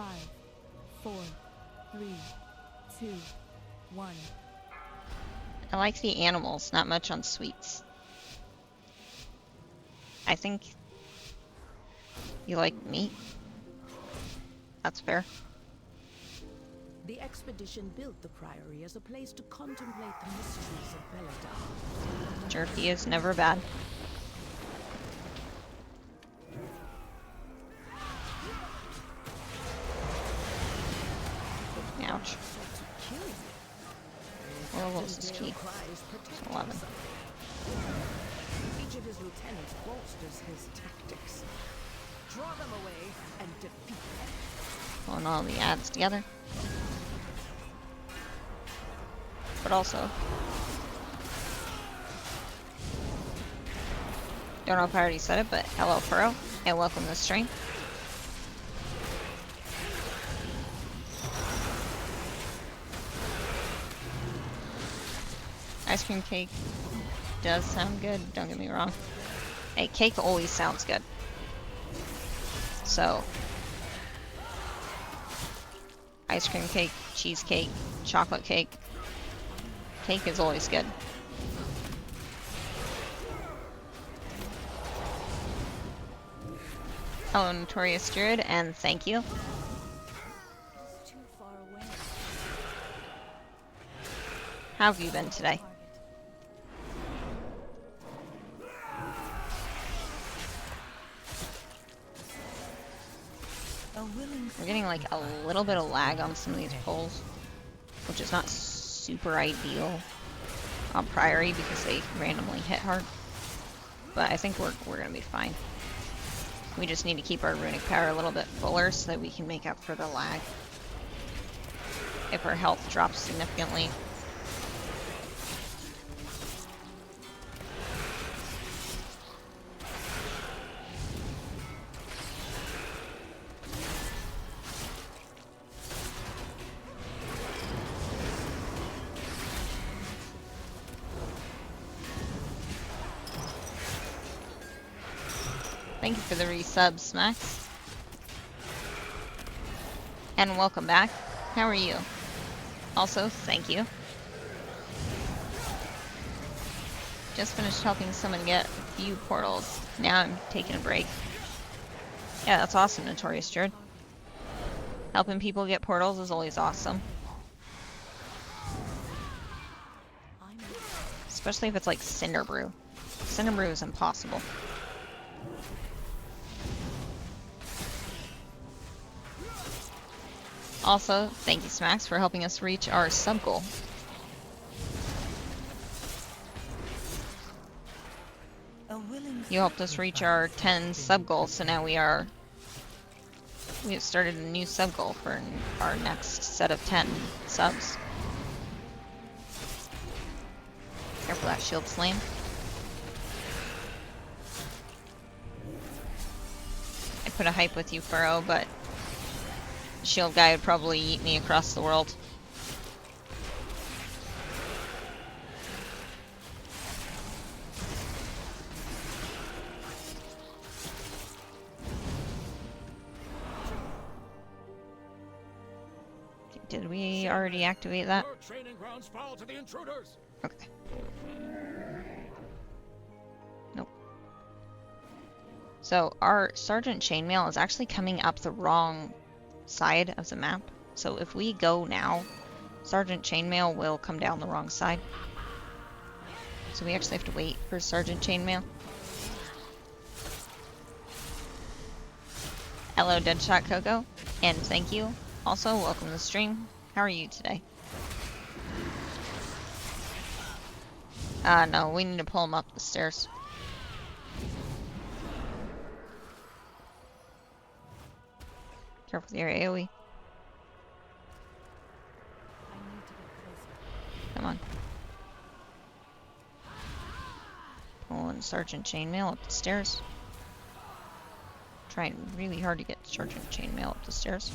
5, 4, 3, 2, 1. I like the animals, not much on sweets. I think you like meat. That's fair. The expedition built the Priory as a place to contemplate the mysteries of Belladar. Jerky is never bad. Ouch. Werewolves is key. It's 11. Each of his lieutenants bolsters his tactics. Draw them away and defeat them. Pulling all the ads together. But also, don't know if I already said it, but hello Furrow, and welcome to the stream. Ice cream cake does sound good, don't get me wrong. Hey, cake always sounds good. So, ice cream cake, cheesecake, chocolate cake. Cake is always good. Hello, Notorious Druid, and thank you. It's too far away. How have you been today? We're getting like a little bit of lag on some of these pulls, which is not super ideal on Priory because they randomly hit hard. But I think we're gonna be fine. We just need to keep our runic power a little bit fuller so that we can make up for the lag. If our health drops significantly. Thank you for the resubs, Max. And welcome back. How are you? Also, thank you. Just finished helping someone get a few portals. Now I'm taking a break. Yeah, that's awesome, Notorious Druid. Helping people get portals is always awesome. Especially if it's like CanaryBoo. CanaryBoo is impossible. Also, thank you, Smax, for helping us reach our sub goal. You helped us reach our 10 sub goal, so now we have started a new sub goal for our next set of 10 subs. Careful that shield slam. I put a hype with you, Furrow, but shield guy would probably eat me across the world. Did we already activate that? Okay. Nope. So our Sergeant Chainmail is actually coming up the wrong side of the map. So if we go now, Sergeant Chainmail will come down the wrong side. So we actually have to wait for Sergeant Chainmail. Hello, Deadshot Coco, and thank you. Also, welcome to the stream. How are you today? No, we need to pull him up the stairs. Careful with your AoE. Come on. Pulling Sergeant Chainmail up the stairs. Trying really hard to get Sergeant Chainmail up the stairs.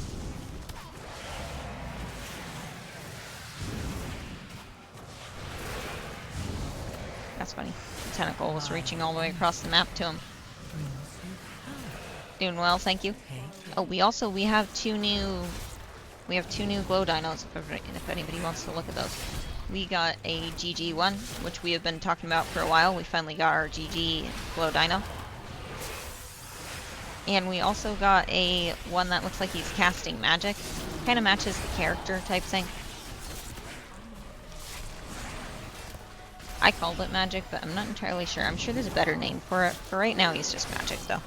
That's funny. The tentacle was reaching all the way across the map to him. Doing well, thank you. Oh, we have two new glow dinos if anybody wants to look at those. We got a GG one, which we have been talking about for a while. We finally got our GG glow dino. And we also got a one that looks like he's casting magic. Kind of matches the character type thing. I called it magic, but I'm not entirely sure. I'm sure there's a better name for it. For right now, he's just magic, though.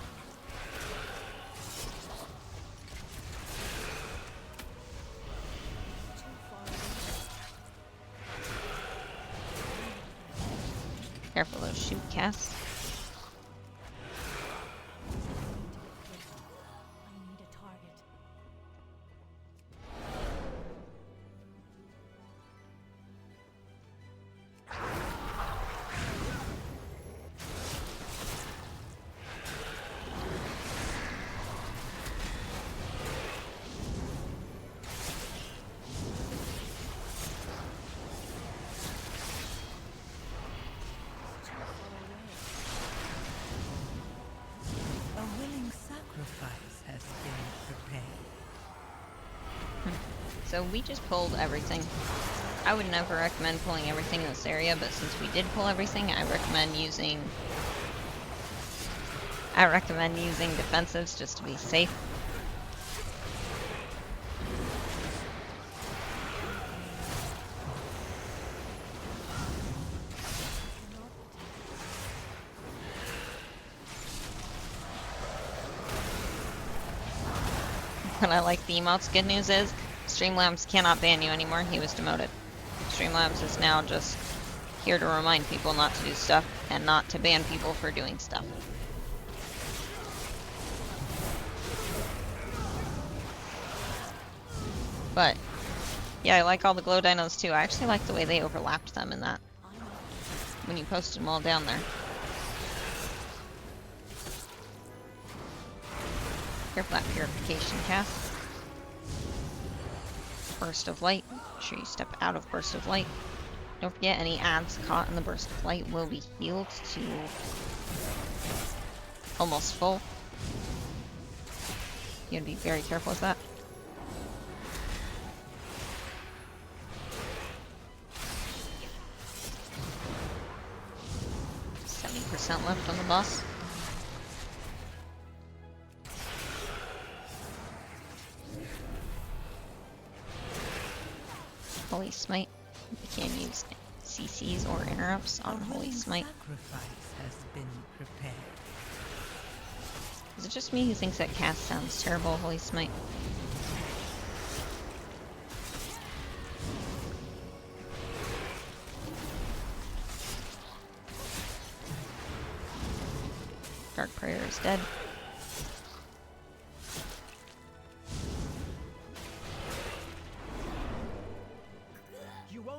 Careful those shoot casts. So we just pulled everything. I would never recommend pulling everything in this area, but since we did pull everything, I recommend using defensives just to be safe. What I like the emotes, good news is, Streamlabs cannot ban you anymore. He was demoted. Streamlabs is now just here to remind people not to do stuff and not to ban people for doing stuff. But yeah, I like all the glow dinos too. I actually like the way they overlapped them in that when you posted them all down there. Careful that purification cast. Burst of light. Make sure you step out of burst of light. Don't forget any ads caught in the burst of light will be healed to almost full. You gotta be very careful with that. %, left on the boss. Holy Smite. We can't use CCs or interrupts on Holy Smite. Has been prepared. Is it just me who thinks that cast sounds terrible, Holy Smite? Dark Prayer is dead.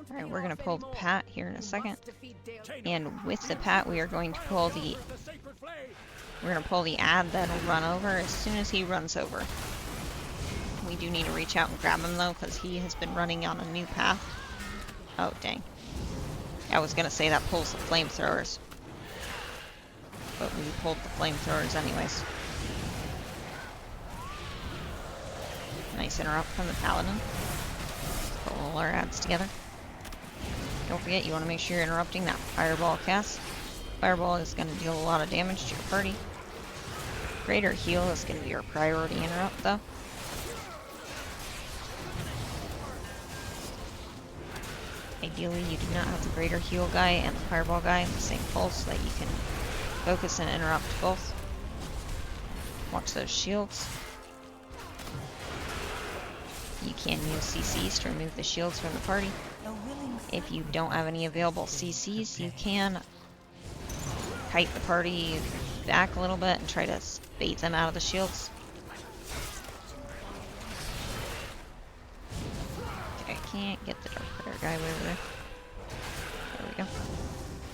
Alright, we're gonna pull the Pat here in a second. And with the Pat, we are going to pull the... We're gonna pull the ad that'll run over as soon as he runs over. We do need to reach out and grab him though, because he has been running on a new path. Oh, dang. I was gonna say that pulls the flamethrowers. But we pulled the flamethrowers anyways. Nice interrupt from the Paladin. Pull all our ads together. Don't forget, you want to make sure you're interrupting that Fireball cast. Fireball is going to deal a lot of damage to your party. Greater Heal is going to be your priority interrupt, though. Ideally, you do not have the Greater Heal guy and the Fireball guy in the same pulse so that you can focus and interrupt both. Watch those shields. You can use CCs to remove the shields from the party. If you don't have any available CCs, you can kite the party back a little bit and try to bait them out of the shields. Okay, I can't get the Dark Prayer guy over there. There we go.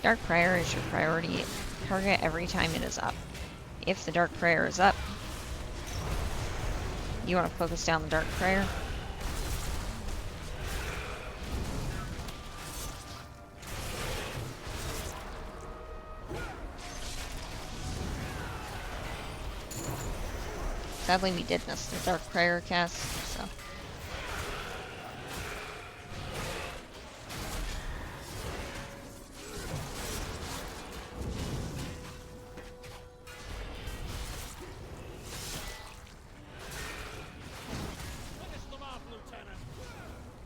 Dark Prayer is your priority target every time it is up. If the Dark Prayer is up, you want to focus down the Dark Prayer. Sadly, we did miss the Dark Prayer cast, so.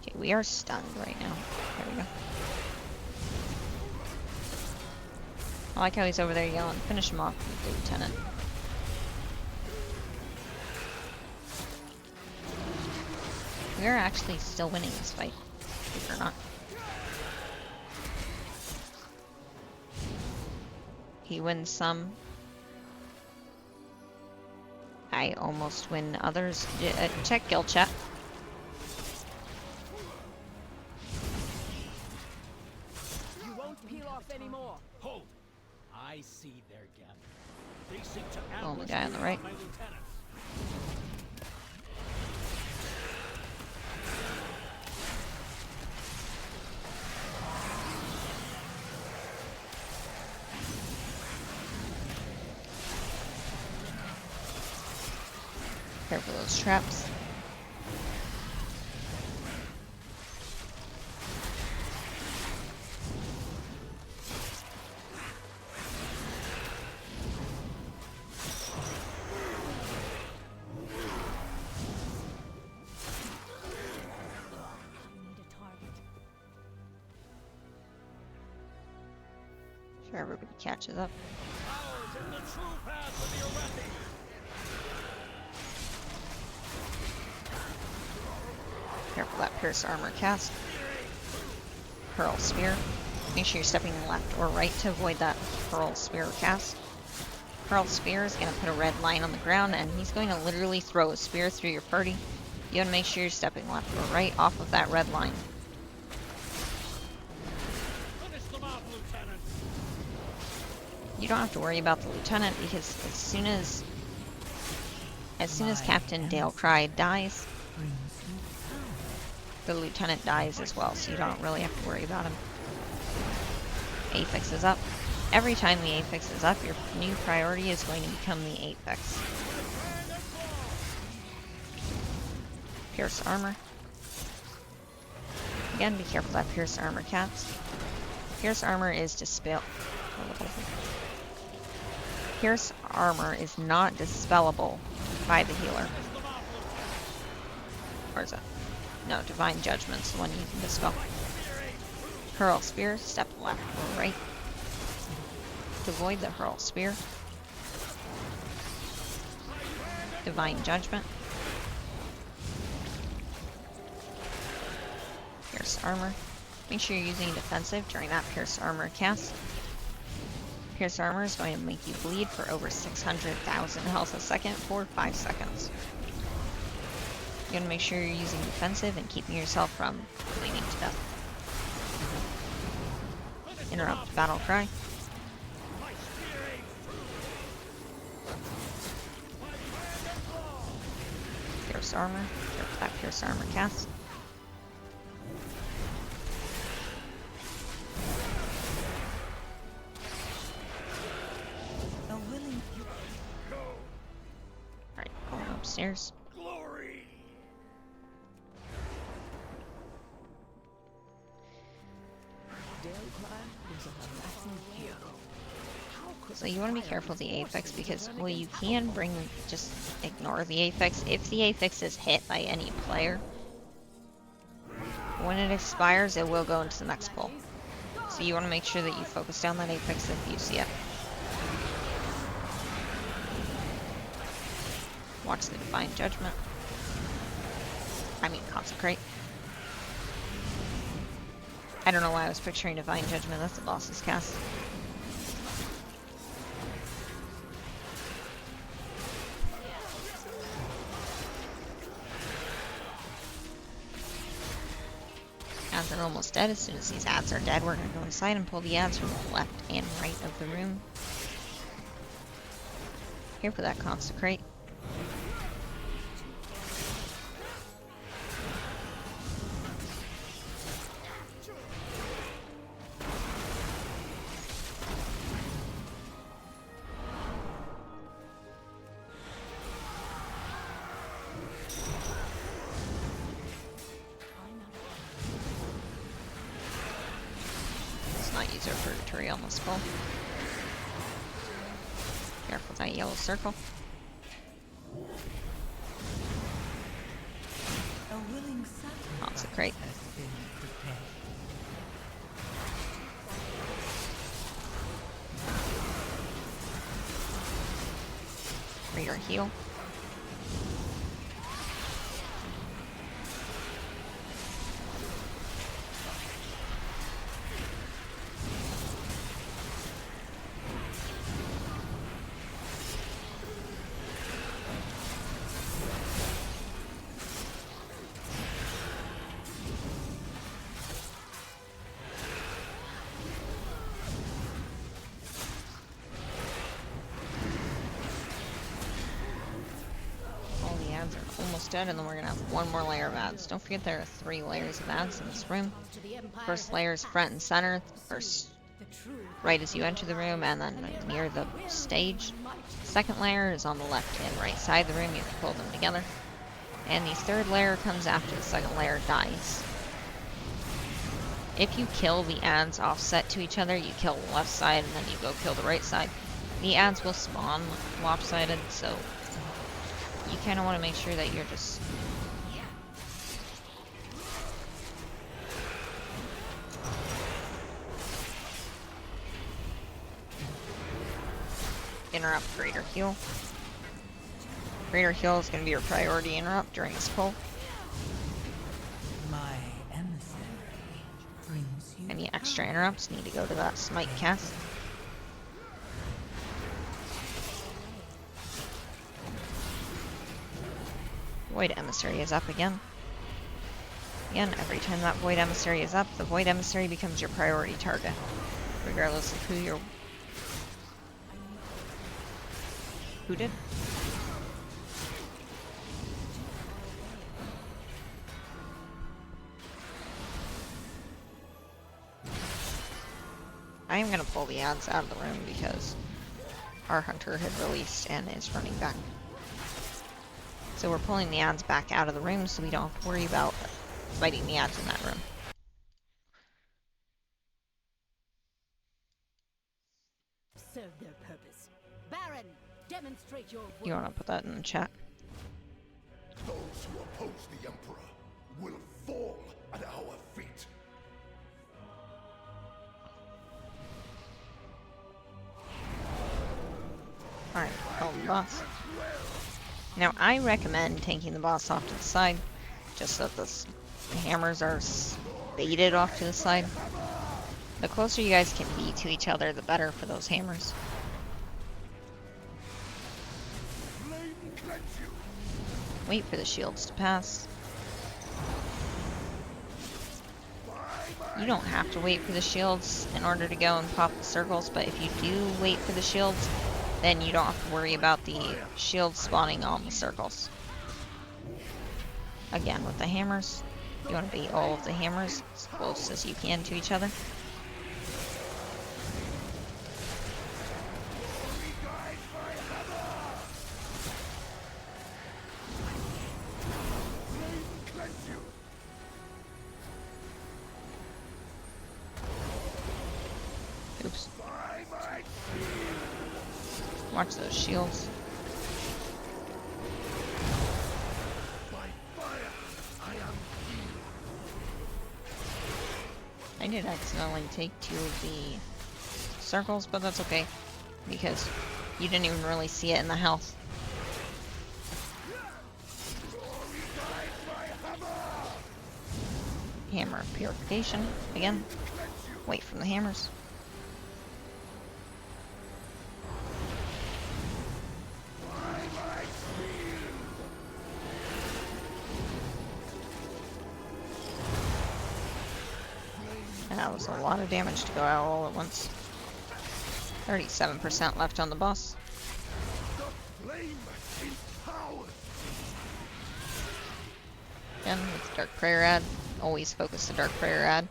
Okay, we are stunned right now. There we go. I like how he's over there yelling, finish him off with the lieutenant. We are actually still winning this fight, believe it or not. He wins some. I almost win others. Check guild chat. You won't peel off anymore. Hold! I see their gap. They seek to Oh, the guy on the right. my lieutenants. Careful those traps. Sure, everybody catches up. Ours in the true path of the Aweecrafty. Careful that pierce armor cast. Hurl spear. Make sure you're stepping left or right to avoid that hurl spear cast. Hurl spear is going to put a red line on the ground, and he's going to literally throw a spear through your party. You want to make sure you're stepping left or right off of that red line. Finish them off, Lieutenant. You don't have to worry about the lieutenant because as soon as Captain Dalecry dies, Brings you power. the lieutenant dies as well, so you don't really have to worry about him. Apex is up. Every time the Apex is up, your new priority is going to become the Apex. Pierce armor. Again, be careful that pierce armor cast. Pierce armor is Pierce armor is not dispellable by the healer. Or is it? No, Divine Judgment's the one you can dispel. Hurl spear, step left or right. To avoid the hurl spear. Divine Judgment. Pierce armor. Make sure you're using defensive during that pierce armor cast. Pierce armor is going to make you bleed for over 600,000 health a second for 5 seconds. You're going to make sure you're using defensive and keeping yourself from bleeding to death. Interrupt battle cry. Pierce armor. Careful that pierce armor cast. Alright, going upstairs. Glory! Dalecry is a Latin hero. How could So you want to be careful of the Apex because, well, you can just ignore the Apex. If the Apex is hit by any player, when it expires, it will go into the next pull. So you want to make sure that you focus down that Apex if you see it. Watch the Divine Judgment. I mean, Consecrate. I don't know why I was picturing Divine Judgment. That's the boss's cast. Ads are almost dead. As soon as these ads are dead, we're going to go inside and pull the ads from the left and right of the room. Here for that Consecrate. victory on this pull. Careful with that yellow circle. A willing sacrifice Lots of crate. has been prepared. For your heal. Almost dead, and then we're gonna have one more layer of ads. Don't forget there are 3 layers of ads in this room. First layer is front and center, first right as you enter the room, and then near the stage. Second layer is on the left and right side of the room. You have to pull them together. And the third layer comes after the second layer dies. If you kill the ads offset to each other, you kill the left side and then you go kill the right side. The ads will spawn lopsided, so you kind of want to make sure that you're just interrupt greater heal. Greater heal is going to be your priority interrupt during this pull. My emissary brings you Any extra interrupts need to go to that smite cast. Void Emissary is up again. Again, every time that Void Emissary is up, the Void Emissary becomes your priority target, regardless of who did. I am going to pull the ads out of the room because our hunter had released and is running back. So we're pulling the ads back out of the room so we don't have to worry about fighting the ads in that room. Serve their purpose. Baron, demonstrate your You want to put that in the chat? Those who oppose the Emperor will fall at our feet. Alright, call the boss. Now, I recommend taking the boss off to the side, just so that the hammers are baited off to the side. The closer you guys can be to each other, the better for those hammers. Wait for the shields to pass. You don't have to wait for the shields in order to go and pop the circles, but if you do wait for the shields, then you don't have to worry about the shields spawning on the circles. Again, with the hammers, you want to bait all of the hammers as close as you can to each other. Oops. Watch those shields. I did accidentally take 2 of the circles, but that's okay, because you didn't even really see it in the health. Hammer of Purification, again. Wait from the hammers. That was a lot of damage to go out all at once. 37% left on the boss. Again, with Dark Prayer ad. Always focus the Dark Prayer ad.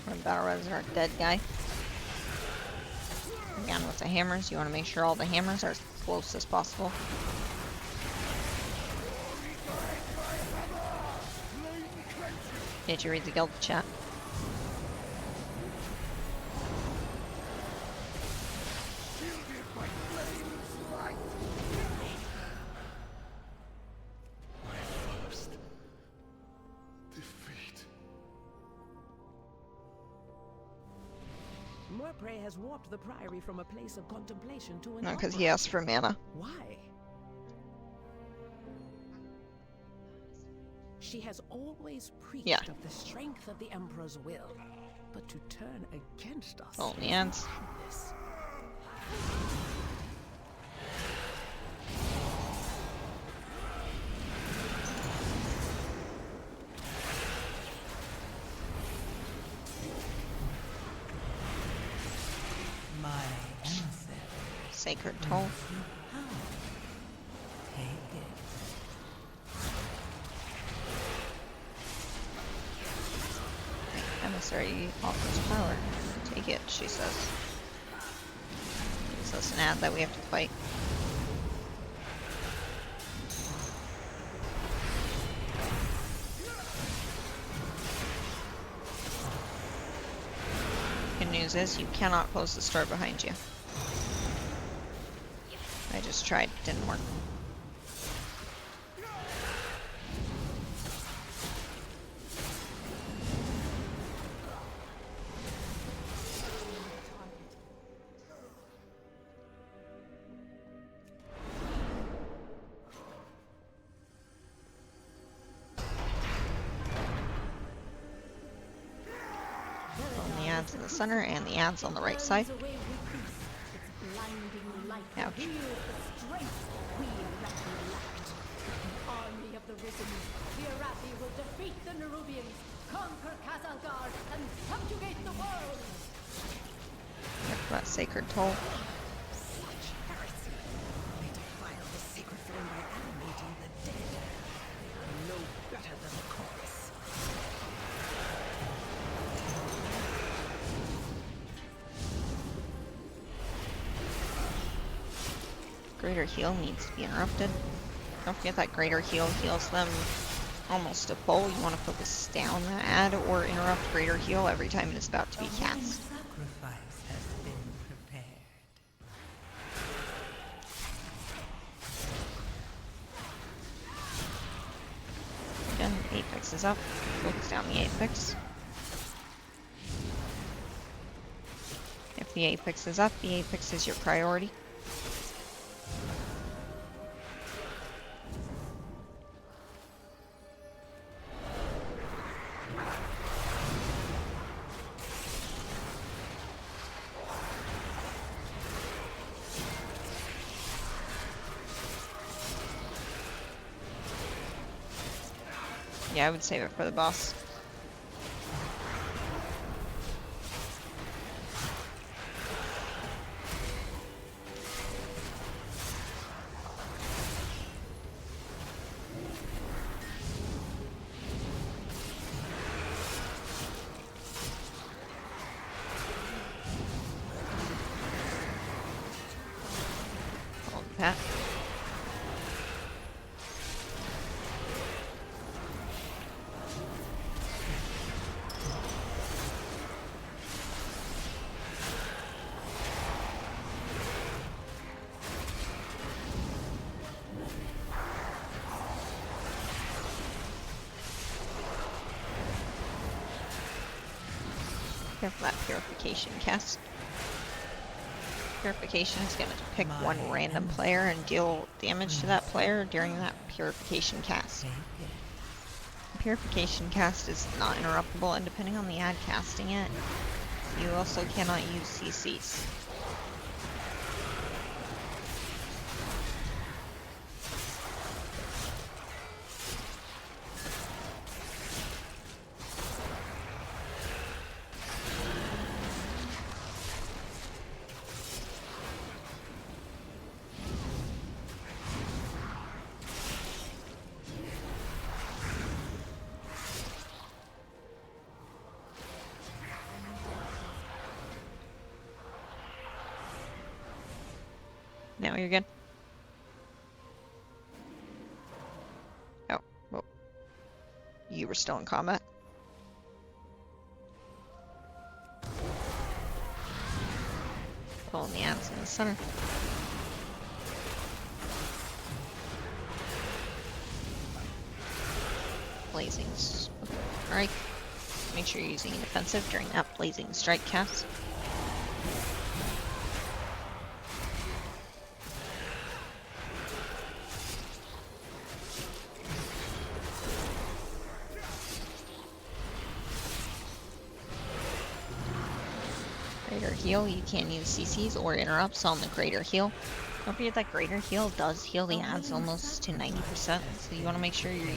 We're gonna battle res our dead guy. Again, with the hammers, you want to make sure all the hammers are as close as possible. Did you read the guild chat? Prey has warped the Priory from a place of contemplation to an No, because he asked for mana. Why? She has always preached of the strength of the Emperor's will, but to turn against us. Oh, man. Sacred toll. Emissary offers power. Take it, she says. Gives us an ad that we have to fight. Good news is you cannot close the store behind you. I just tried, didn't work. On the ads in the center and the ads on the right side. Ouch. Army of the Risen, Priory will defeat the Nerubians, conquer Casalgar, and subjugate the world! Yep, that sacred toll. Such heresy! They defile the sacred flame by animating the dead. They are no better than the chorus. Greater heal needs to be interrupted. Don't forget that greater heal heals them almost to full. You want to focus down the ad or interrupt greater heal every time it is about to be cast. Sacrifice has been prepared. Again, Apex is up. Focus down the Apex. If the Apex is up, the Apex is your priority. Yeah, I would save it for the boss. Hold that. Careful that purification cast. Purification is going to pick one random player and deal damage to that player during that purification cast. Purification cast is not interruptible, and depending on the ad casting it, you also cannot use CCs. now you're good. Oh, well. You were still in combat. Pulling the ants in the center. Blazing Strike. Make sure you're using an defensive during that Blazing Strike cast. Greater Heal, you can use CCs or interrupts on the Greater Heal. Don't forget that Greater Heal does heal the ads almost to 90%, so you want to make sure you're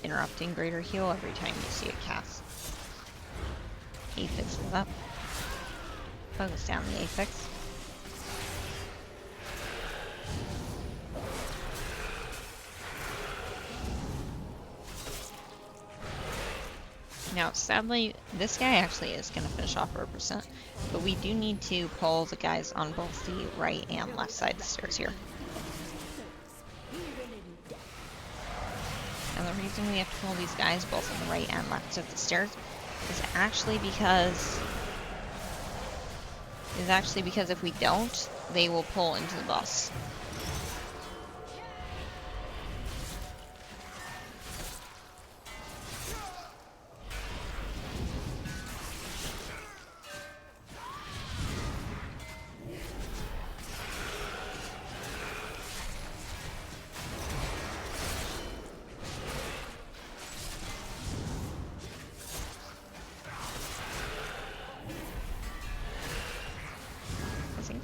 interrupting Greater Heal every time you see it cast. Aphix is up. Focus down the Aphix. Now, sadly, this guy actually is going to finish off our percent, but we do need to pull the guys on both the right and left side of the stairs here. And the reason we have to pull these guys both on the right and left of the stairs is actually because if we don't, they will pull into the boss.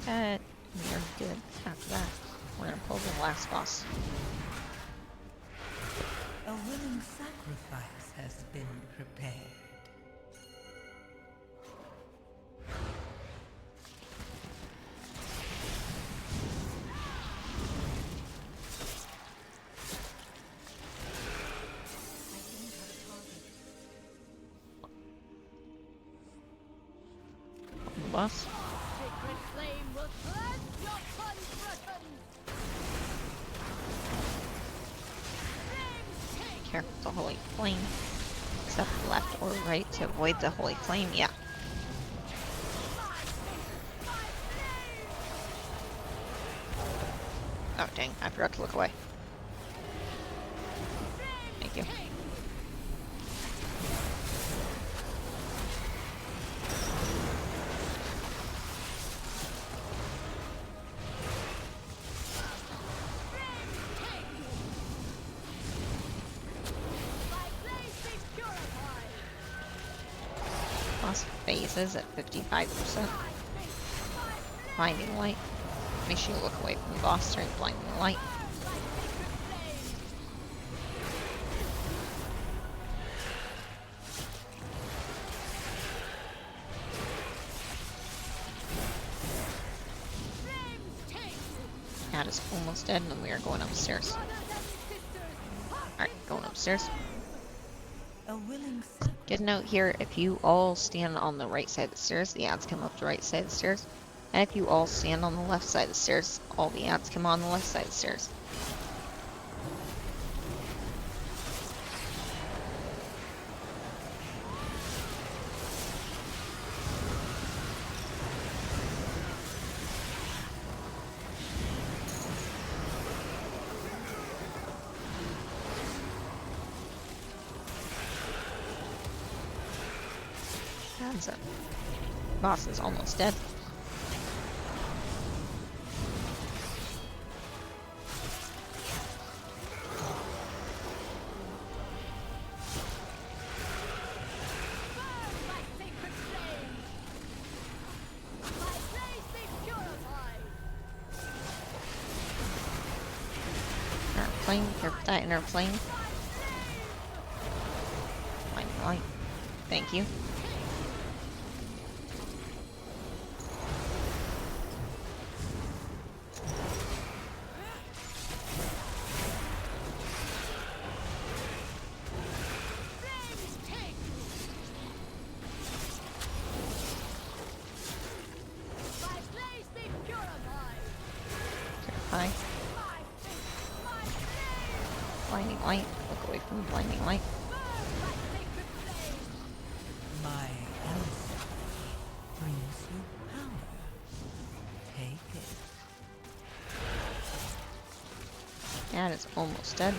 That we are good after that. We're gonna pull the last boss. A willing sacrifice has been prepared. The boss. Careful with the holy flame. Step left or right to avoid the holy flame. Yeah. Oh dang, I forgot to look away. Thank you. Boss phases at 55%. Blinding light. Make sure you look away from the boss during blinding light. Cat is almost dead and we are going upstairs. Alright, going upstairs. A willing sacrifice. Good note here, if you all stand on the right side of the stairs, the ads come up the right side of the stairs. And if you all stand on the left side of the stairs, all the ads come on the left side of the stairs. That's it. Boss is almost dead. Inner flame, careful with that inner flame. Light. Thank you. Blinding light. Look away from the blinding light. My answer brings you power. Take it. That is almost dead.